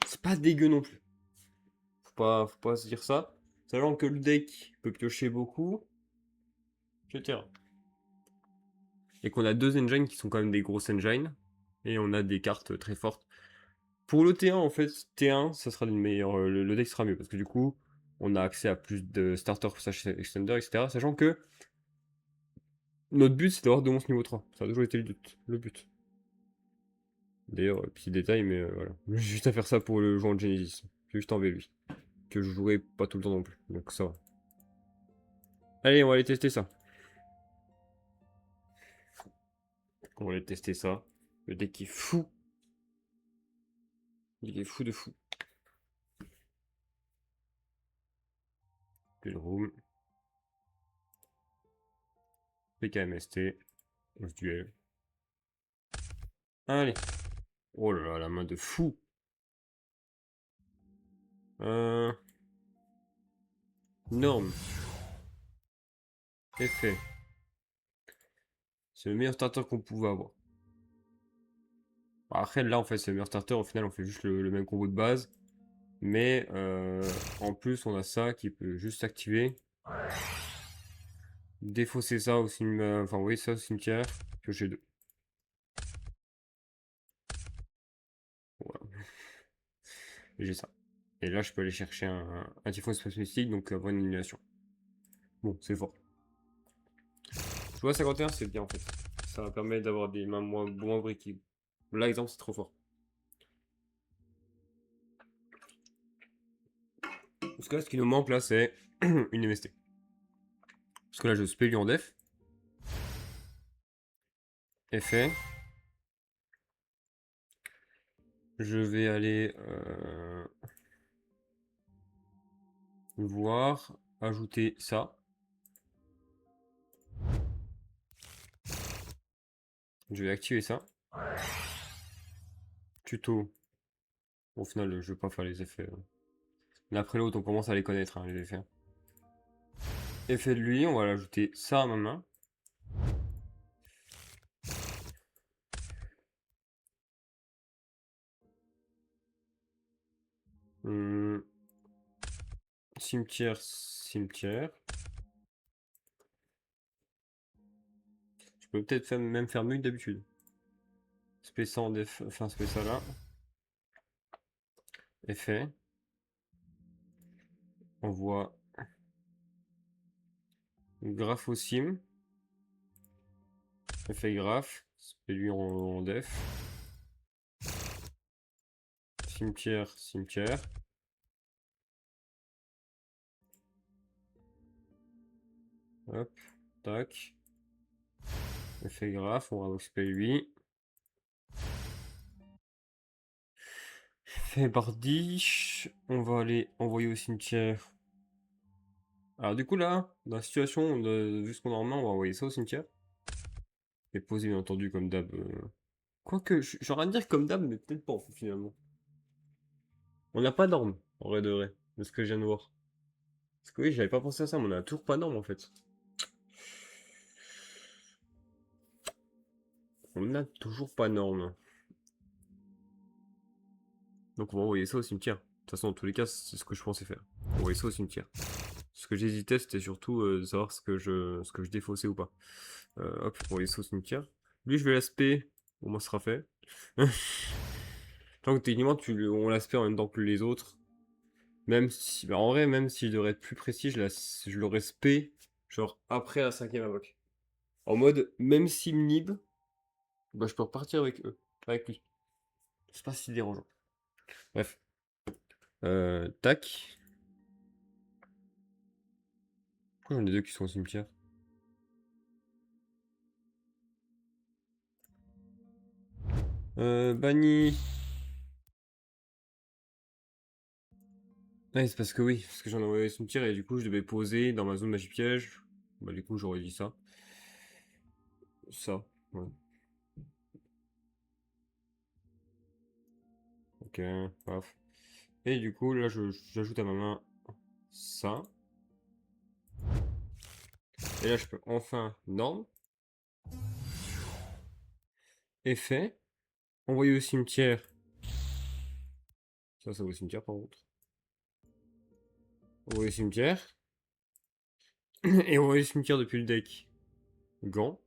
C'est pas dégueu non plus. Faut pas se dire ça. Sachant que le deck peut piocher beaucoup, etc. Et qu'on a deux engines qui sont quand même des grosses engines. Et on a des cartes très fortes. Pour le T1, en fait, T1, ça sera une meilleure. Le deck sera mieux. Parce que du coup, on a accès à plus de starter slash extender, etc. Sachant que Notre but, c'est d'avoir 2 monstres niveau 3. Ça a toujours été le but. D'ailleurs, petit détail, mais voilà. J'ai juste à faire ça pour le joueur de Genesis. J'ai juste enlevé lui. Que je jouerai pas tout le temps non plus. Donc ça va. Allez, on va aller tester ça. On va aller tester ça. Le deck est fou. Le deck est fou de fou. Build Room. PKMST. On se duel. Allez. Oh là là, la main de fou. Norme. Effet. C'est le meilleur starter qu'on pouvait avoir. Après, là, en fait, c'est le meilleur starter. Au final, on fait juste le même combo de base. Mais en plus, on a ça qui peut juste s'activer. Défausser ça au cimetière. Enfin, oui, ça au cimetière. Piocher 2. Voilà. J'ai ça. Et là, je peux aller chercher un Typhon Espace Mystique, donc avoir une élimination. Bon, c'est fort. Je vois 51, c'est bien en fait. Ça va permettre d'avoir des mains moins briquées. Là, exemple, c'est trop fort. Parce que là, ce qui nous manque là, c'est une MST. Parce que là, je spé lui en def. Effet. Je vais aller voir, ajouter ça. Je vais activer ça. Tuto. Au final, je vais pas faire les effets. L'un après l'autre, on commence à les connaître, hein, les effets. Effet de lui, on va l'ajouter ça à ma main. Cimetière, cimetière. Je peux peut-être même faire mieux que d'habitude. Spé ça en def, enfin spé ça là. Effet. On voit graphe au sim. Effet graphe. Spé lui en def. Cimetière, cimetière. Hop, tac. Effet graphe, on va spé lui. Fait bardiche. On va aller envoyer au cimetière. Alors du coup là, dans la situation, vu ce qu'on a en main, on va envoyer ça au cimetière. Et poser bien entendu comme d'hab. Quoique, j'aurais à dire comme d'hab, mais peut-être pas finalement. On n'a pas d'arme, en vrai de vrai, de ce que je viens de voir. Parce que oui, j'avais pas pensé à ça, mais on a toujours pas d'arme en fait. On n'a toujours pas d'arme. Donc on va envoyer ça au cimetière. De toute façon, dans tous les cas, c'est ce que je pensais faire. Envoyer ça au cimetière. Ce que j'hésitais, c'était surtout de savoir ce que je défaussais ou pas. Hop, envoyer ça au cimetière. Lui, je vais l'aspect. Au moins, ce sera fait. Tant que techniquement, on l'aspect en même temps que les autres. Même si, bah, en vrai, même si je devrais être plus précis, je l'aurais spé, genre après la 5ème invoque. En mode, même s'il me nib, bah, je peux repartir avec eux, avec lui. C'est pas si dérangeant. Bref. Tac. Pourquoi j'en ai deux qui sont au cimetière? Banni. Ouais, c'est parce que oui, parce que j'en ai envoyé au cimetière et du coup je devais poser dans ma zone magie piège. Bah du coup j'aurais dit ça. Ça, ouais. Ok, paf. Et du coup là j'ajoute à ma main ça. Et là je peux enfin norme. Effet. Envoyer au cimetière. Ça va au cimetière par contre. Envoyer au cimetière. Et envoyer au cimetière depuis le deck. Gant.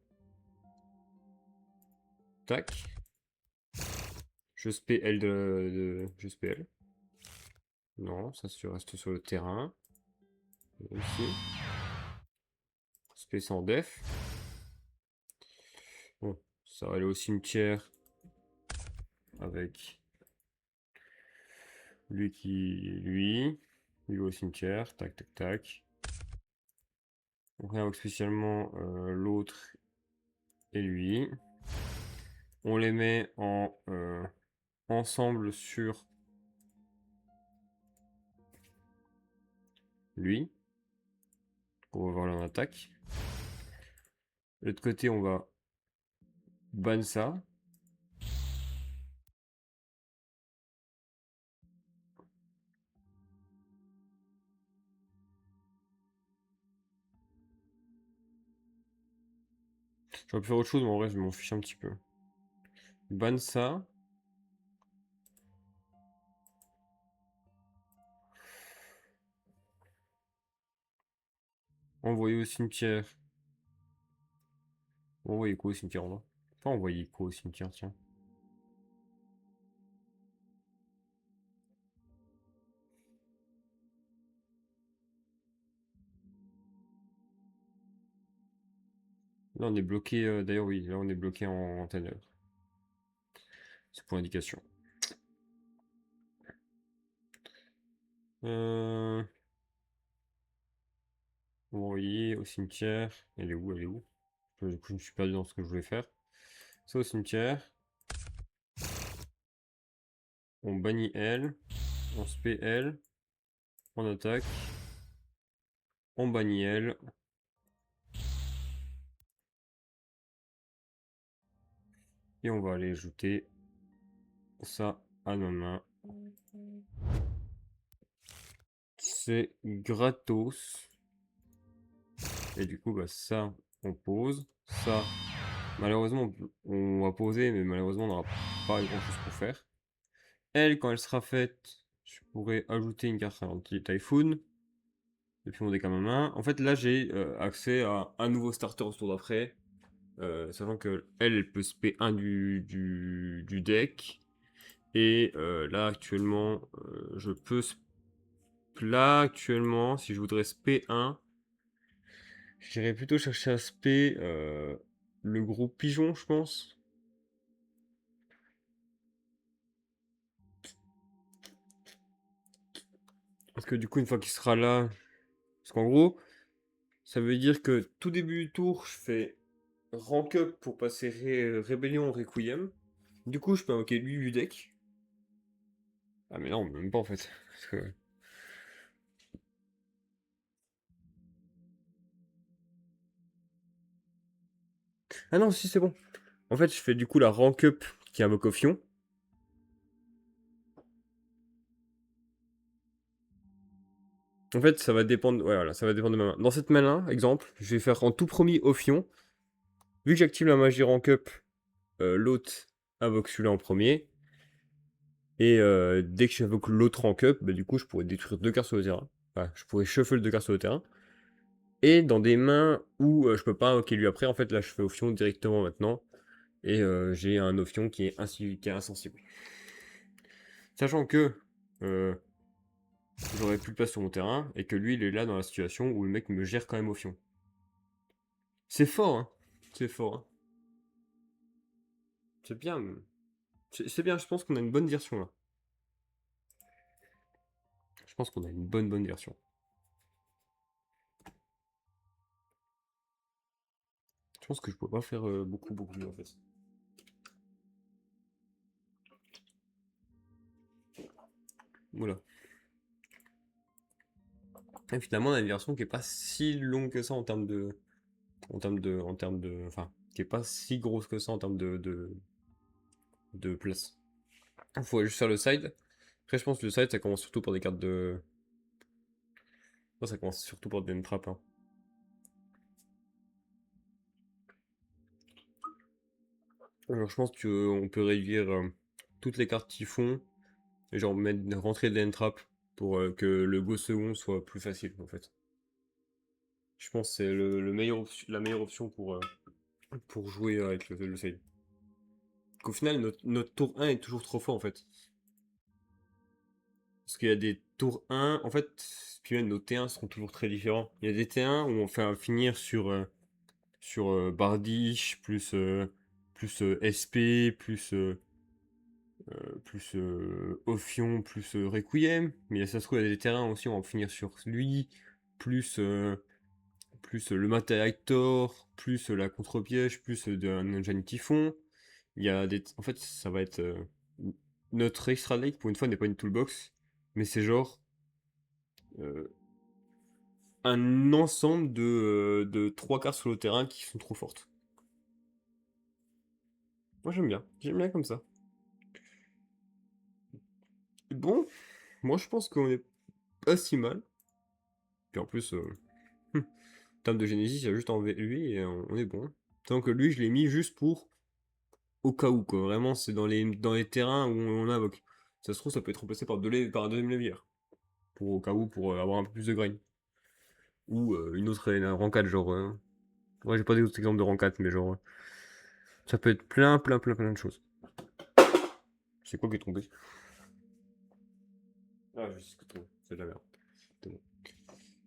Tac. Je spé L je spé L. Non, ça se reste sur le terrain. Ici. Spé sans def. Ça va aller au cimetière avec lui au cimetière, tac tac tac. On réinvoque spécialement l'autre et lui. On les met en ensemble sur lui pour voir leur attaque. De l'autre côté, on va ban ça. J'aurais pu faire autre chose, mais en vrai, je m'en fiche un petit peu. Ban ça. Envoyer au cimetière. Envoyer quoi au cimetière là? Pas envoyer quoi au cimetière, tiens. Là, on est bloqué. D'ailleurs, oui, là, on est bloqué en teneur. C'est pour indication. Envoyer au cimetière. Elle est où? Elle est où? Du coup, je me suis perdu dans ce que je voulais faire. C'est au cimetière. On bannit elle. On spé elle. On attaque. On bannit elle. Et on va aller ajouter ça à nos mains. C'est gratos. Et du coup, bah, ça, on pose. Ça, malheureusement, on va poser, mais malheureusement, on n'aura pas grand chose pour faire. Elle, quand elle sera faite, je pourrais ajouter une carte anti-typhoon depuis mon deck à ma main. En fait, là, j'ai accès à un nouveau starter au tour d'après. Sachant que elle peut spé un du deck. Et là, actuellement, je peux. Là, actuellement, si je voudrais spé 1, j'irais plutôt chercher à spé le gros pigeon, je pense. Parce que du coup, une fois qu'il sera là. Parce qu'en gros, ça veut dire que tout début du tour, je fais rank up pour passer Rébellion Requiem. Du coup, je peux invoquer lui du deck. Ah, mais non, même pas en fait. Parce que... Ah non, si, c'est bon. En fait, je fais du coup la rank up qui invoque Ophion. En fait, ça va dépendre. Ouais, voilà, ça va dépendre de ma main. Dans cette main-là, exemple, je vais faire en tout premier Ophion. Vu que j'active la magie rank up, l'autre invoque celui-là en premier. Et dès que j'invoque l'autre rank up, bah, du coup, je pourrais détruire 2 cartes sur le terrain. Enfin, je pourrais shuffle 2 cartes sur le terrain. Et dans des mains où je peux pas invoquer lui après, en fait, là, je fais Ophion directement maintenant. Et j'ai un Ophion qui est insensible. Sachant que j'aurais plus de place sur mon terrain et que lui, il est là dans la situation où le mec me gère quand même Ophion. C'est fort, hein. C'est fort, hein. C'est bien. C'est bien, je pense qu'on a une bonne version là. Je pense qu'on a une bonne version. Je pense que je peux pas faire beaucoup mieux en fait. Voilà. Et finalement, on a une version qui est pas si longue que ça en termes de. Enfin, qui est pas si grosse que ça en termes de place. Il faut juste faire le side. Après, je pense que le side, ça commence surtout par des cartes de. Non, ça commence surtout par des entrappes. Hein. Alors, je pense qu'on peut réduire toutes les cartes typhon et genre rentrer des entrappes pour que le go second soit plus facile en fait. Je pense que c'est la meilleure option pour jouer avec le side. Qu'au final, notre tour 1 est toujours trop fort en fait. Parce qu'il y a des tours 1, en fait, puis même nos T1 seront toujours très différents. Il y a des T1 où on fait finir sur Bardiche, plus plus SP, plus Ophion, plus Requiem. Mais ça se trouve, il y a des terrains aussi, on va finir sur lui. Plus, plus le Mata Hector, plus la contre-piège, plus un Giant Typhon. Il y a des. En fait, ça va être. Notre Extra Lake, pour une fois, n'est pas une toolbox. Mais c'est genre. euh, un ensemble de 3 cartes sur le terrain qui sont trop fortes. Moi j'aime bien comme ça. Bon, moi je pense qu'on est pas si mal. Puis en plus, en termes de Genesis, il y a juste enlevé lui et on est bon. Tant que lui, je l'ai mis juste pour au cas où, quoi. Vraiment, c'est dans les terrains où on invoque. Ça se trouve, ça peut être remplacé par un deuxième levier. Pour au cas où, pour avoir un peu plus de grain. Ou une autre un rang 4, genre. Ouais, j'ai pas d'autres exemples de rang 4, mais genre. Ça peut être plein de choses. C'est quoi qui est tombé? Ah, je sais ce que tu c'est de la merde. C'est bon.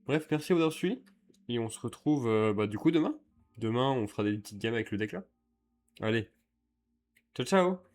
Bref, merci d'avoir suivi. Et on se retrouve bah, du coup demain. Demain, on fera des petites gammes avec le deck là. Allez, ciao ciao!